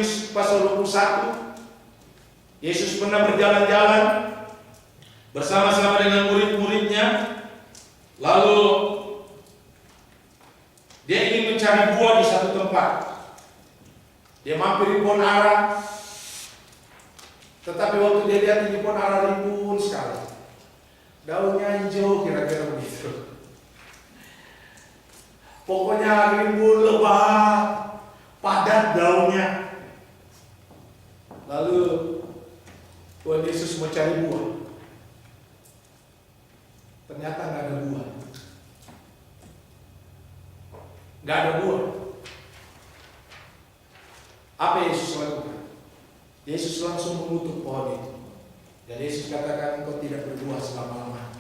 Matius pasal 21, Yesus pernah berjalan-jalan bersama-sama dengan murid-muridnya. Lalu dia ingin mencari buah di satu tempat. Dia mampir di pohon ara. Tetapi waktu dia lihat di pohon ara rimbun sekali. Daunnya hijau, kira-kira begitu. Pokoknya rimbun, lebat, padat daunnya. Lalu Tuhan Yesus mau cari buah. Ternyata nggak ada buah. Nggak ada buah. Apa Yesus lakukan? Yesus langsung mengutuk pohon itu. Dan Yesus katakan, engkau tidak berbuah selama-lamanya.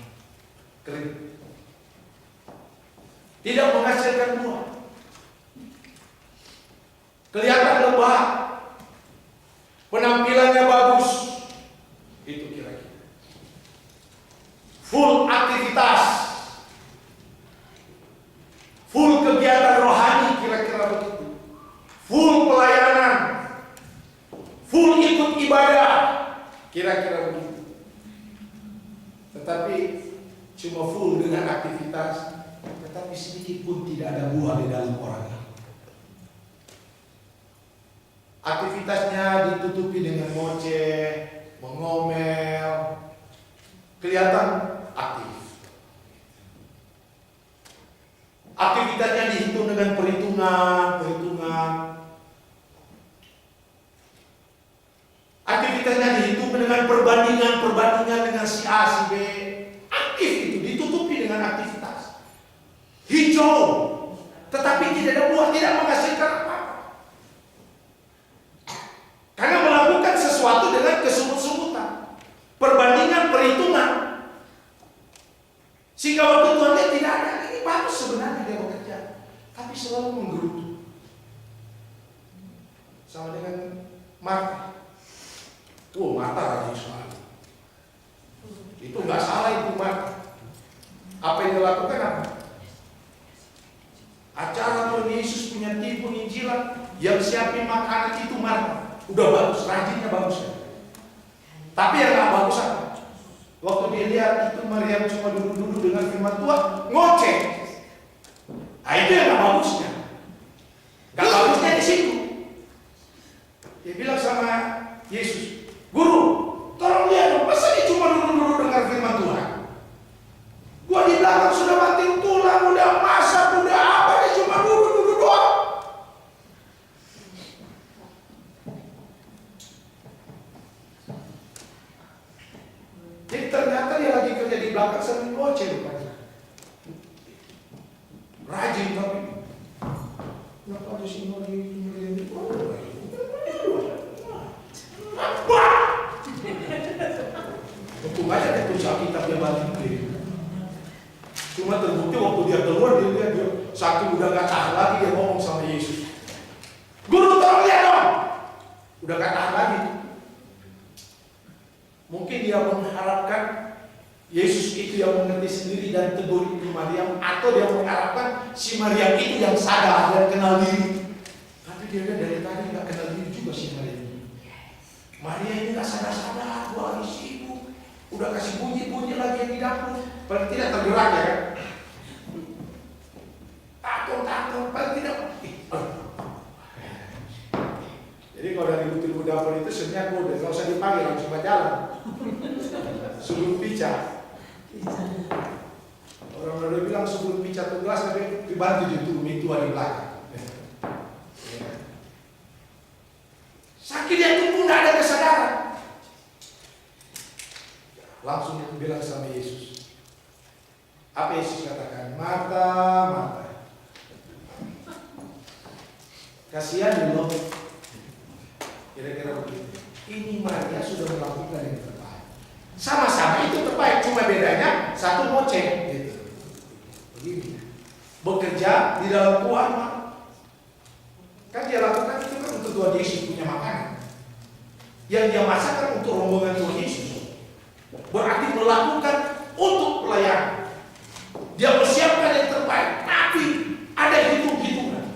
Kering. Tidak menghasilkan buah. Kelihatan lebat. Penampilannya bagus. Itu kira-kira. Full aktivitas. Full kegiatan rohani, kira-kira begitu. Full pelayanan. Full ikut ibadah. Kira-kira begitu. Tetapi cuma full dengan aktivitas, tetapi sedikit pun tidak ada buah di dalam orangnya. Aktivitasnya ditutupi dengan ngoceh, mengomel, kelihatan aktif. Aktivitasnya dihitung dengan perhitungan. Aktivitasnya dihitung dengan perbandingan dengan si A, si B. Aktif itu, ditutupi dengan aktivitas. Hijau, tetapi tidak ada buah, tidak menghasilkan apa-apa. Karena melakukan sesuatu dengan kesungut-sungutan. Perbandingan, perhitungan. Sehingga waktu Tuhan dia tidak ada. Ini bagus sebenarnya dia bekerja. Tapi selalu menggerutu. Sama dengan Marta. Marta rajin sekali. Itu nggak salah itu Marta. Apa yang dilakukan apa? Acara Tuhan Yesus punya tim penginjilan, yang siapin makanan itu Marta. Udah bagus, rajinnya bagus ya. Tapi yang nggak bagus apa? Waktu dia lihat itu Maryam cuma duduk-duduk dengan firman Tuhan, ngoceh. Nah itu yang nggak bagusnya. Nggak bagusnya di situ. Dia bilang sama Yesus, Guru, tolong lihat dong, masa dia cuma duduk-duduk dengar firman Tuhan? Gua di belakang sudah banting tulang, udah masak, udah apa, dia cuma duduk-duduk doang. Jadi ternyata dia lagi kerja di belakang sambil ngoceh rupanya. Rajin tapi. Kenapa ada sih mau di apa? Untung aja dia tulis Alkitab dia balik deh. Cuma terbukti waktu dia keluar dia saking udah gak tahan lagi dia ngomong sama Yesus. Guru tolong lihat dong. Udah gak tahan lagi. Mungkin dia mengharapkan Yesus itu yang mengerti sendiri dan tegur itu Maryam, atau dia mengharapkan si Maryam itu yang sadar dan kenal diri. Tapi dia dari tadi gak kenal diri juga si Maryam. Maria ini gak sadar-sadar, gua lagi sibuk. Udah kasih bunyi-bunyi lagi yang di dapur. Paling tidak tergerak ya kan? Takut, paling tidak. Jadi kalau dari butir dapur itu sebenarnya udah gak usah dipanggil, langsung jalan. Sebelum pica. Orang udah bilang sebelum pica tuh gelas, tapi dibantu itu ada di belakang. Sakit dia itu pun gak ada kesadaran. Langsung bilang sama Yesus. Apa Yesus katakan? Marta, Marta. Kasihan loh. Kira-kira begitu. Ini Maria sudah melakukan yang terbaik. Sama-sama itu terbaik, cuma bedanya satu ngoceh gitu. Begini. Bekerja di dalam Tuhan. Kan dia lakukan itu kan untuk Tuhan Yesus punya makanan. Yang dia masak kan untuk rombongan Tuhan Yesus. Berarti melakukan untuk pelayanan. Dia persiapkan yang terbaik, tapi ada hitung-hitungan.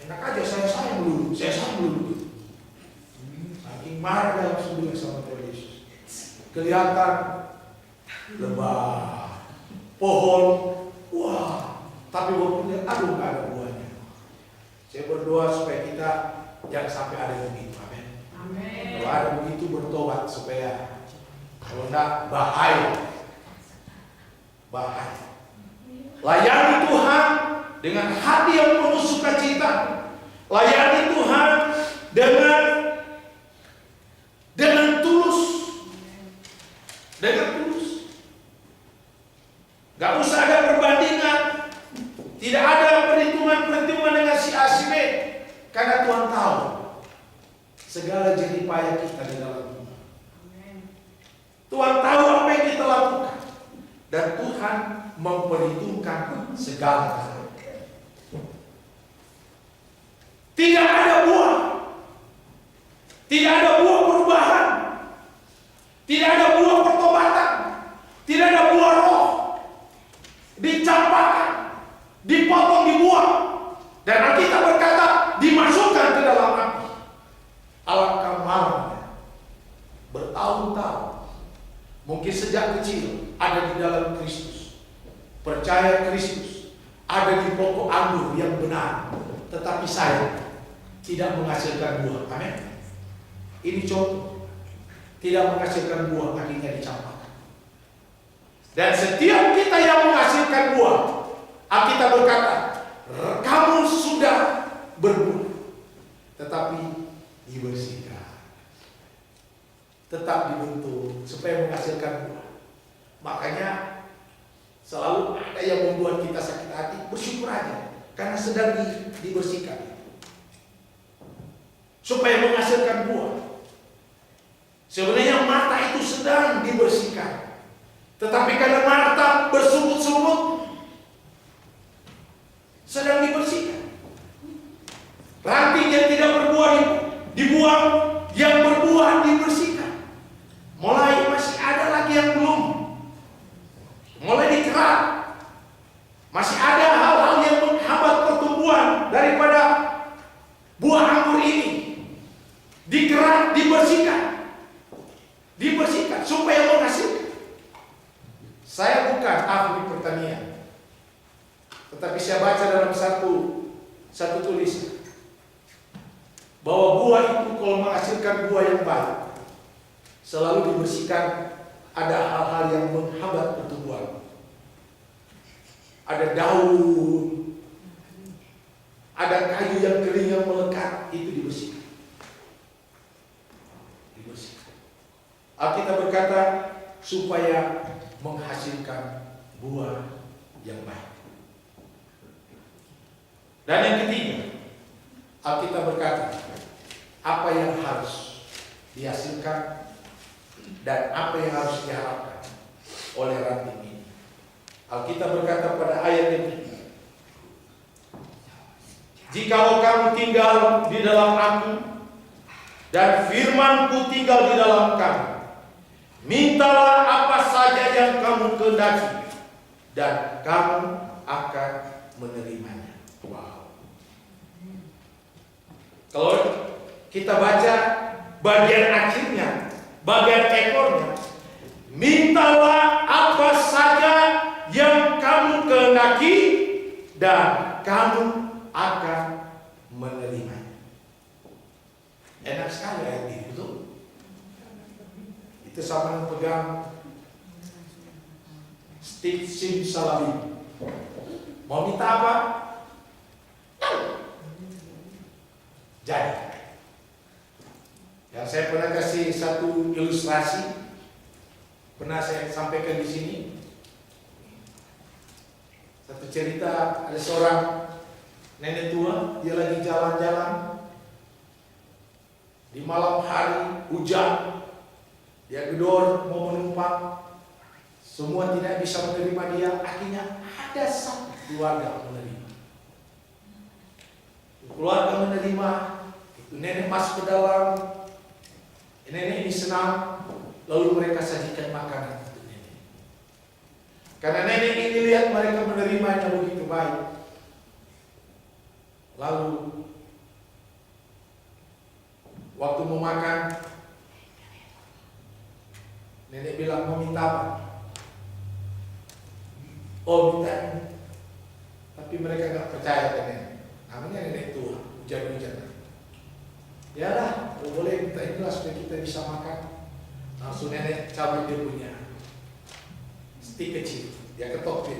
Enak aja saya sayang dulu. marah dalam sumber sama Tuhan Yesus. Kelihatan lebah, pohon, wah, tapi walaupun aduh nggak ada buahnya. Saya berdoa supaya kita jangan sampai ada begitu, amin. Kalau ada begitu bertobat supaya kalau enggak bahaya. Layani Tuhan dengan hati yang penuh sukacita. Layani Tuhan dengan tulus. Gak usah ada perbandingan. Tidak ada perhitungan dengan si A si B. Karena Tuhan tahu segala jerih payah kita di dalam Tuhan. Tuhan tahu apa yang kita lakukan. Dan Tuhan memperhitungkan segala hal. Tidak ada buah. Tidak ada buah perubahan. Tidak ada buah pertobatan. Tidak ada buah roh. Dicampakkan, dipotong, dibuang. Dan Alkitab berkata dimasukkan ke dalam api. Alangkah malangnya bertahun-tahun, mungkin sejak kecil ada di dalam Kristus, percaya Kristus, ada di pokok anggur yang benar, tetapi saya tidak menghasilkan buah. Amin. Ini contoh, tidak menghasilkan buah, akhirnya dicampakkan. Dan setiap kita yang menghasilkan buah, Alkitab berkata, kamu sudah berbuah, tetapi dibersihkan, tetap dibentuk supaya menghasilkan buah. Makanya selalu ada yang membuat kita sakit hati, bersyukur aja, karena sedang dibersihkan, supaya menghasilkan buah. Sebenarnya mata itu sedang dibersihkan, tetapi karena mata bersungut-sungut, sedang dibersihkan. Ranting yang tidak berbuah dibuang, yang berbuah dibersihkan. Mulai masih ada lagi yang belum, mulai dikerat. Masih ada hal-hal yang menghambat pertumbuhan daripada buah anggur ini. Dikerat, dibersihkan supaya menghasilkan. Saya bukan ahli pertanian, tetapi saya baca dalam satu tulisan bahwa buah itu kalau menghasilkan buah yang baik selalu dibersihkan. Ada hal-hal yang menghambat pertumbuhan. Ada daun, ada kayu yang kering yang melekat, itu dibersihkan. Alkitab berkata supaya menghasilkan buah yang baik. Dan yang ketiga, Alkitab berkata apa yang harus dihasilkan dan apa yang harus diharapkan oleh ranting ini. Alkitab berkata pada ayat yang ketiga, jikalau kamu tinggal di dalam aku dan firman-Ku tinggal di dalam kamu, mintalah apa saja yang kamu kehendaki dan kamu akan menerimanya. Wow. Kalau kita baca bagian akhirnya, bagian ekornya, mintalah apa saja yang kamu kehendaki dan kamu akan menerimanya. Enak sekali ayat ini, betul? Itu sama yang pegang stick simsalabim. Mau minta apa? Jadi. Yang saya pernah kasih satu ilustrasi, pernah saya sampaikan di sini. Satu cerita, ada seorang nenek tua, dia lagi jalan-jalan di malam hari, hujan. Dia gedor mau menumpang, semua tidak bisa menerima dia. Akhirnya ada satu keluarga menerima. Keluarga menerima, itu nenek masuk ke dalam. Nenek ini senang, lalu mereka sajikan makanan untuk nenek. Karena nenek ini lihat mereka menerimanya begitu baik. Lalu waktu mau makan, Nenek bilang mau minta apa? Oh minta ini. Tapi mereka nggak percaya ke nenek. Namanya nenek tua, hujan-hujan. Ya lah, boleh minta inilah supaya kita bisa makan. Langsung nenek cabut dia punya stik kecil, dia ketok dia.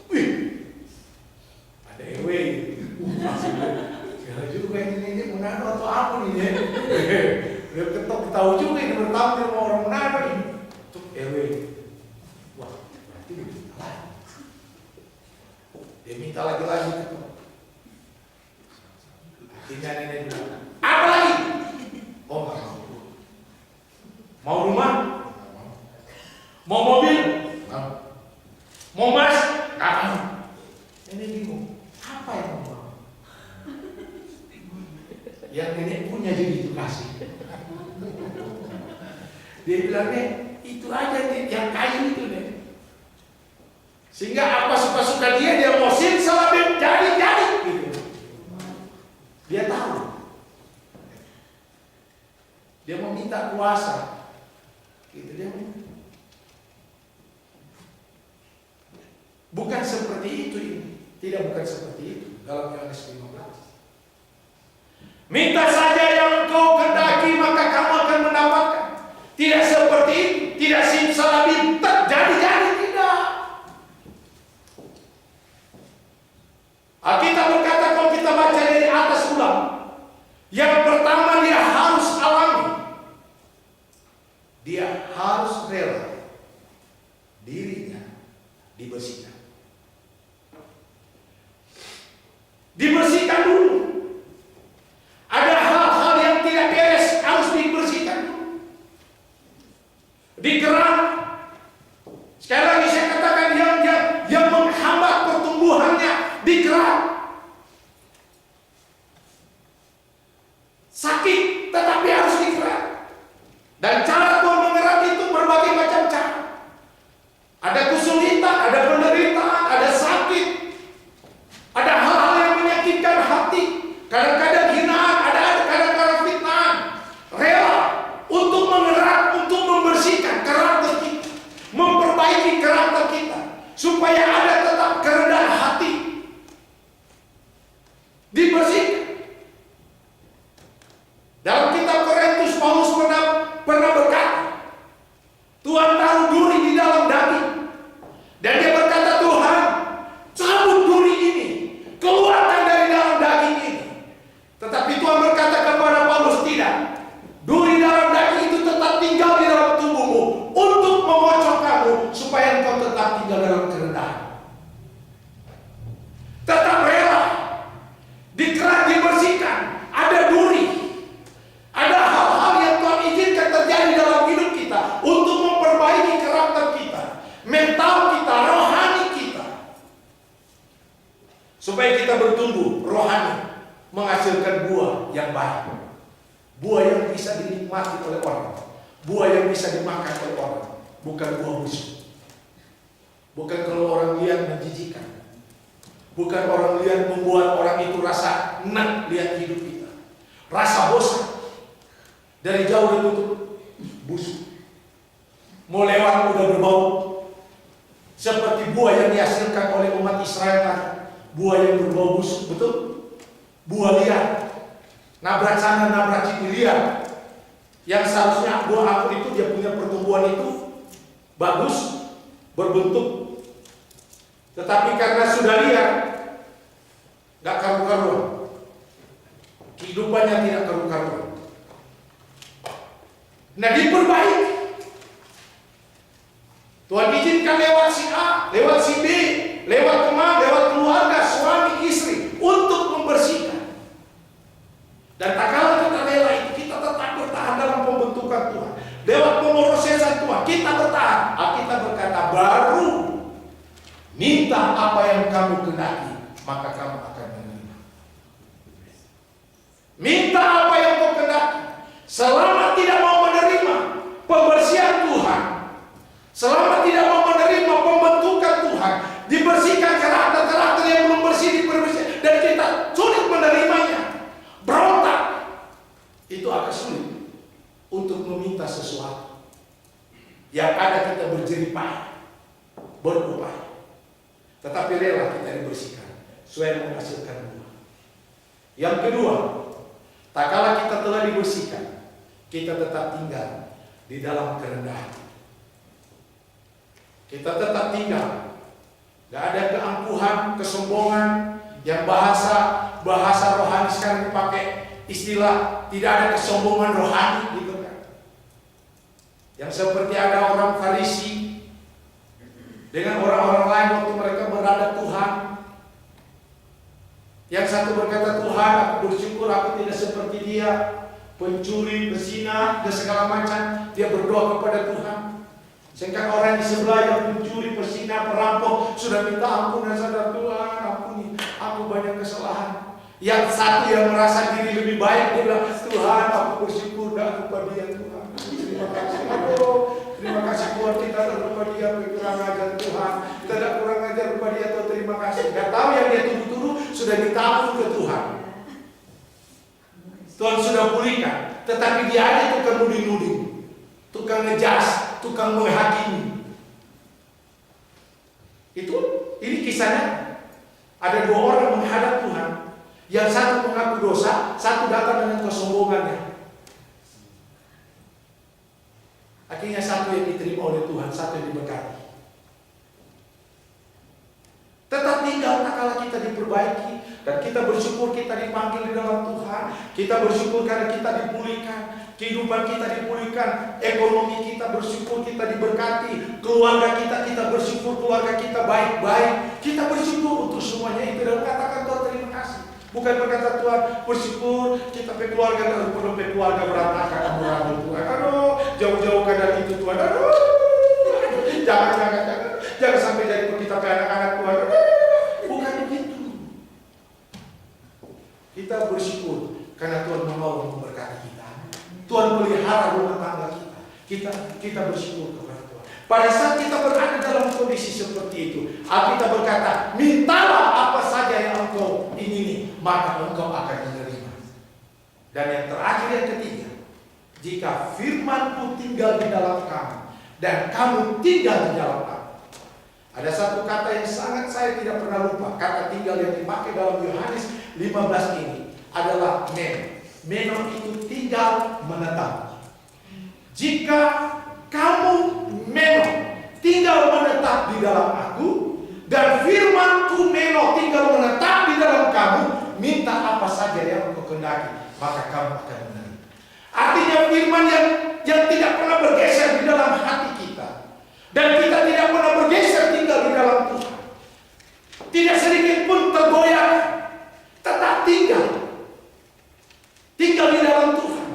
Wih, ada ewe. Kalau juga ini Manado atau apa nih ya? Dia ketok, tahu juga ini bertamu di rumah orang Manado ini. Tuh ewe. Wah, berarti lah. Dia minta lagi ketok. Akhirnya nenek bilang, apa lagi? Oh nggak mau. Mau rumah? Mau mobil? Mau. Mau mas? Nggak mau. Nenek bingung. Apa yang mau? Yang nenek punya jadi itu kasih. Dia bilang, nek, itu aja nih, yang kayu itu nek. Sehingga apa suka-suka dia mau simsalabim jadi gitu. Dia tahu. Dia mau minta kuasa. Gitu dia mau. Bukan seperti itu ini. Tidak, bukan seperti itu dalam Yohanes 15. Minta saja yang engkau kehendaki maka kamu akan mendapatkan. Tidak seperti itu, tidak simsalabim terjadi tidak. Alkitab berkata kalau kita baca dari atas ulang, yang pertama dia harus alami. Dia harus rela dirinya dibersihkan. Dibersihkan dulu. Ada hal-hal yang tidak beres harus dibersihkan dulu. Dikeran. Sekali lagi saya katakan yang menghambat pertumbuhannya dikeran. Sakit tetapi harus dikeran. Dan cara Tuhan mengerat itu berbagai macam cara. Ada kesulitan, ada penderitaan, ada sakit, ada hal-hal yang menyakitkan hati. Kadang-kadang hinaan, ada kadang-kadang fitnah. Rela untuk mengerat, untuk membersihkan karakter kita, memperbaiki karakter kita, supaya ada tetap kerendahan hati. Dibersihkan. Dalam kitab Korintus Paulus pernah berkata, Tuhan taruh duri di dalam daging, dan dia berkata, Tuhan cabut duri ini, keluarkan dari dalam daging ini. Tetapi Tuhan berkata kepada Paulus, tidak, duri dalam daging itu tetap tinggal di dalam tubuhmu untuk memocok kamu supaya engkau tetap tinggal dalam kerendahan. Tetap rela dikerat, dibersihkan. Ada duri, ada hal-hal yang Tuhan izinkan terjadi dalam hidup kita untuk memperbaiki karakter kita, mental kita, rohani kita, supaya kita bertumbuh rohani, menghasilkan buah yang baik, buah yang bisa dinikmati oleh orang, buah yang bisa dimakan oleh orang, bukan buah busuk. Bukan kalau orang lihat menjijikan, bukan orang lihat membuat orang itu rasa enak lihat hidup kita, rasa bosan. Dari jauh dia tutup, busuk. Mau lewat udah berbau. Seperti buah yang dihasilkan oleh umat Israel tadi, buah yang berbau busuk, betul? Buah liar, nabrak sana, nabrak sini, liar. Yang seharusnya buah apel itu dia punya pertumbuhan itu bagus, berbentuk. Tetapi karena sudah liar, gak karu-karuan. Kehidupannya tidak karu-karuan. Nah, diperbaiki. Tuhan izinkan lewat si A, lewat si B, lewat teman, lewat keluarga, suami, istri, untuk membersihkan. Dan tak kalah kita rela itu, kita tetap bertahan dalam pembentukan Tuhan. Lewat pemrosesan Tuhan, kita bertahan. Alkitab berkata, baru minta apa yang kamu kehendaki, maka kamu akan menerima. Minta apa yang kau kehendaki. Selama tidak mau menerima pembersihan Tuhan, selama tidak mau menerima pembentukan Tuhan, dibersihkan karakter-karakter yang belum bersih, dibersihkan, dan kita sulit menerimanya, berontak, itu agak sulit untuk meminta sesuatu Yang ada kita berjeripaya, berupaya. Tetapi rela kita dibersihkan supaya menghasilkan buah. Yang kedua, tak kala kita telah dibersihkan, kita tetap tinggal di dalam kerendahan. Kita tetap tinggal. Gak ada keangkuhan, kesombongan, yang bahasa rohani sekarang dipakai istilah tidak ada kesombongan rohani gitu kan. Yang seperti ada orang Farisi dengan orang-orang lain waktu mereka berhadap Tuhan. Yang satu berkata, Tuhan aku bersyukur aku tidak seperti dia, pencuri, pezina, dan segala macam. Dia berdoa kepada Tuhan. Sedangkan orang di sebelah yang pencuri, pezina, perampok sudah minta ampun dan sadar, Tuhan ampuni, aku banyak kesalahan. Yang satu yang merasa diri lebih baik, dia bilang, Tuhan aku bersyukur dan aku pada dia Tuhan. Terima kasih. Terima kasih Tuhan, kita lupa dia kurang ajar Tuhan. Tidak kurang ajar lupa dia Tuhan, terima kasih. Gak tahu yang dia tuduh-tuduh sudah ditampung ke Tuhan. Tuhan sudah pulihkan, tetapi dia aja tukang nuding-nuding, tukang ngejas, tukang menghakimi. Ini kisahnya. Ada dua orang menghadap Tuhan. Yang satu mengaku dosa, satu datang dengan kesombongannya. Akhirnya satu yang diterima oleh Tuhan, satu yang diberkati. Tetap tinggal tak kala kita diperbaiki. Dan kita bersyukur kita dipanggil di dalam Tuhan. Kita bersyukur karena kita dipulihkan. Kehidupan kita dipulihkan. Ekonomi kita bersyukur kita diberkati. Keluarga kita bersyukur keluarga kita baik-baik. Kita bersyukur untuk semuanya itu. Dan katakan Tuhan terima kasih. Bukan berkata Tuhan bersyukur kita pe keluarga dan keluarga berantakan Tuhan. Aduh, jauh-jauh dari itu Tuhan. Aduh, jangan sampai jadi kita pe anak-anak Tuhan. Bukan begitu. Kita bersyukur karena Tuhan mau memberkati kita. Tuhan pelihara rumah tangga kita. Kita bersyukur kepada Tuhan. Pada saat kita berada dalam kondisi seperti itu, Alkitab berkata, mintalah apa saja yang engkau ingini, maka engkau akan menerima. Dan yang terakhir, yang ketiga, jika firman-Ku tinggal di dalam kamu, dan kamu tinggal di dalam aku. Ada satu kata yang sangat saya tidak pernah lupa. Kata tinggal yang dipakai dalam Yohanes 15 ini adalah meno. Meno itu tinggal menetap. Jika kamu meno tinggal menetap di dalam aku, dan firman-Ku meno tinggal menetap di dalam kamu, minta apa saja yang engkau kehendaki, maka kamu akan menerima. Artinya firman yang tidak pernah bergeser di dalam hati kita, dan kita tidak pernah bergeser tinggal di dalam Tuhan, tidak sedikit pun tergoyah, tetap tinggal di dalam Tuhan.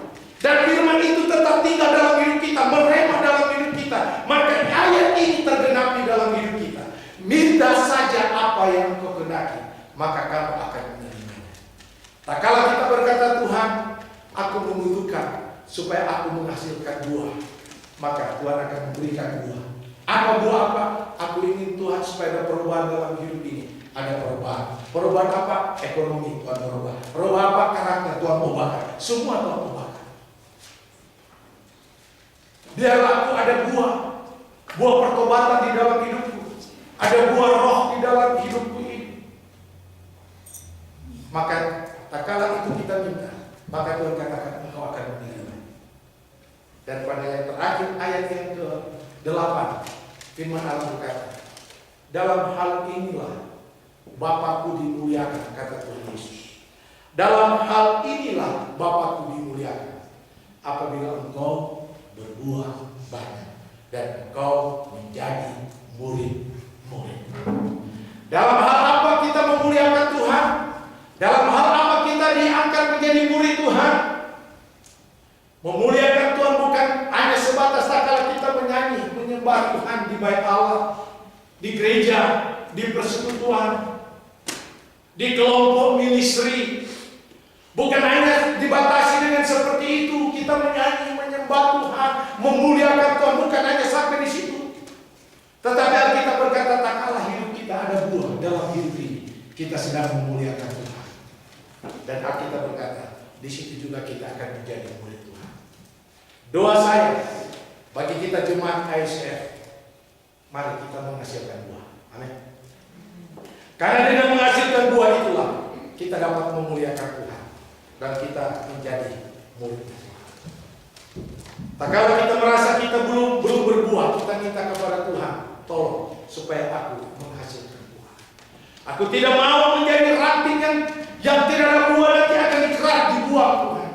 Dan firman itu tetap tinggal dalam hidup kita, meremah dalam hidup kita. Maka ayat ini tergenapi dalam hidup kita. Minta saja apa yang kau kehendaki, maka kamu akan menerimanya. Tak kala kita berkata, Tuhan, aku membutuhkan supaya aku menghasilkan buah, maka Tuhan akan memberikan buah. Apa buah apa? Aku ingin Tuhan supaya ada perubahan dalam hidup ini. Ada perubahan. Perubahan apa? Ekonomi Tuhan berubah. Perubahan apa? Karakter Tuhan ubahkan. Semua Tuhan ubahkan. Biarlah aku ada buah. Buah pertobatan di dalam hidupku. Ada buah roh di dalam hidupku ini. Maka tak kala itu kita minta, maka Tuhan katakan engkau akan menerima. Dan pada yang terakhir ayat yang ke-8, firman Allah berkata, dalam hal inilah Bapakku dimuliakan, kata Tuhan Yesus. Dalam hal inilah Bapakku dimuliakan, apabila engkau berbuah banyak dan engkau menjadi murid-murid. Dalam hal apa kita memuliakan Tuhan? Dalam hal apa kita diangkat menjadi murid Tuhan? Memuliakan Tuhan bukan hanya sebatas tak kala kita menyanyi, menyembah Tuhan di bait Allah, di gereja, di persekutuan, di kelompok ministry. Bukan hanya dibatasi dengan seperti itu, kita menyanyi, menyembah Tuhan, memuliakan Tuhan, bukan hanya sampai di situ. Tetapi Alkitab berkata tak kalah hidup kita ada buah dalam hidup ini, kita sedang memuliakan Tuhan. Dan Alkitab berkata di situ juga kita akan menjadi murid Tuhan. Doa saya Bagi kita jemaat ICF, mari kita menghasilkan buah. Amin. Karena dengan menghasilkan buah itulah kita dapat memuliakan Tuhan dan kita menjadi murid Tuhan. Tak kalau kita merasa kita belum berbuah, kita minta kepada Tuhan, tolong supaya aku menghasilkan buah. Aku tidak mau menjadi ranting yang tidak ada buah, nanti akan dikerat dibuang Tuhan.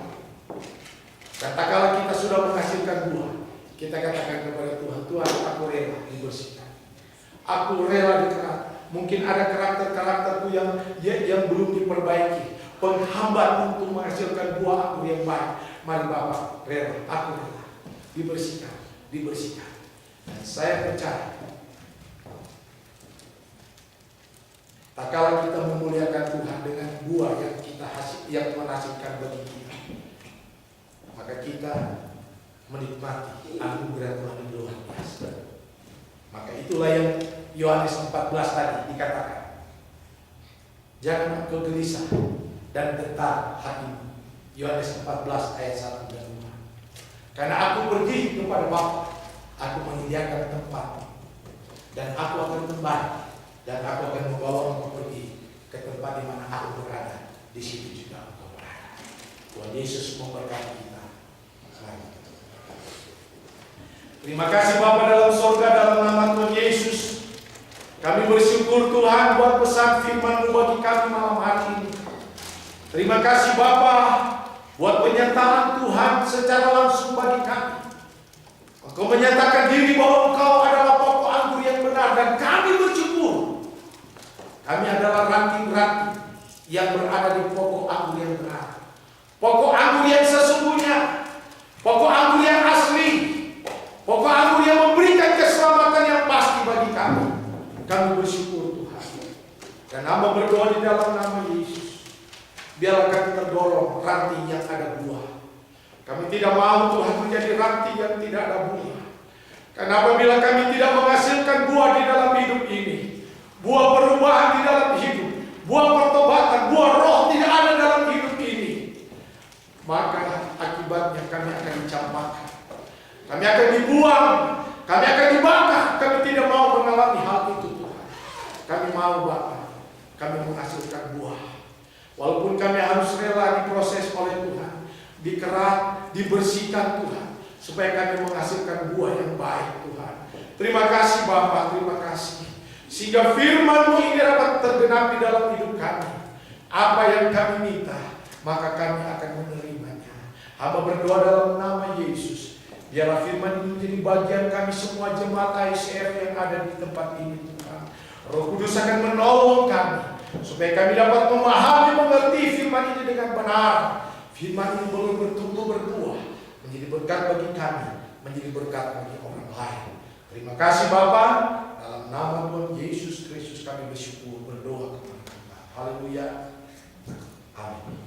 Dan tak kalau kita sudah menghasilkan buah, kita katakan kepada Tuhan, Tuhan, aku rela dibersihkan, aku rela dikerat. Mungkin ada karakter-karakterku yang belum diperbaiki, penghambat untuk menghasilkan buah aku yang baik. Mari Bapak, rela, aku rela dibersihkan. Dan saya percaya, tak kala kita memuliakan Tuhan dengan buah yang menghasilkan bagi kita, maka kita menikmati anugerah Tuhan yang luar biasa. Maka itulah yang Yohanes 14 tadi dikatakan, jangan engkau gelisah dan gentar hatimu. Yohanes 14 ayat 1 dan 2. Karena aku pergi kepada Bapa, aku menyediakan tempat, dan aku akan kembali, dan aku akan membawa engkau pergi ke tempat di mana aku berada. Di situ juga engkau berada. Tuhan Yesus memberkati kita. Terima kasih Bapa dalam surga, dalam nama Tuhan Yesus. Kami bersyukur Tuhan buat pesan firman-Mu bagi kami malam hari ini. Terima kasih Bapa buat penyertaan Tuhan secara langsung bagi kami. Engkau menyatakan diri bahwa Engkau adalah pokok anggur yang benar, dan kami bersyukur. Kami adalah ranting-ranting yang berada di pokok anggur yang benar. Pokok anggur yang sesungguhnya, pokok anggur yang asli, pokok anggur yang memberikan keselamatan yang pasti bagi kami. Kami bersyukur Tuhan. Dan hamba berdoa di dalam nama Yesus, biarlah kami terdorong ranting yang ada buah. Kami tidak mau Tuhan menjadi ranting yang tidak ada buah. Karena apabila kami tidak menghasilkan buah di dalam hidup ini, buah perubahan di dalam hidup, buah pertobatan, buah roh tidak ada dalam hidup ini, maka akibatnya kami akan dicampakkan, kami akan dibuang, kami akan dibakar. Kami tidak mau mengalami hal itu Tuhan. Kami mau Bapa, kami menghasilkan buah. Walaupun kami harus rela diproses oleh Tuhan, dikerat, dibersihkan Tuhan, supaya kami menghasilkan buah yang baik Tuhan. Terima kasih Bapa, terima kasih. Sehingga firman-Mu ini dapat tergenapi dalam hidup kami. Apa yang kami minta, maka kami akan menerimanya. Hamba berdoa dalam nama Yesus. Biarlah firman ini menjadi bagian kami semua jemaat ICF yang ada di tempat ini Tuhan. Roh Kudus akan menolong kami, supaya kami dapat memahami, mengerti firman ini dengan benar. Firman ini boleh bertumbuh berbuah, menjadi berkat bagi kami, menjadi berkat bagi orang lain. Terima kasih Bapa, dalam nama Tuhan Yesus Kristus kami bersyukur, berdoa kepada Tuhan. Haleluya. Amin.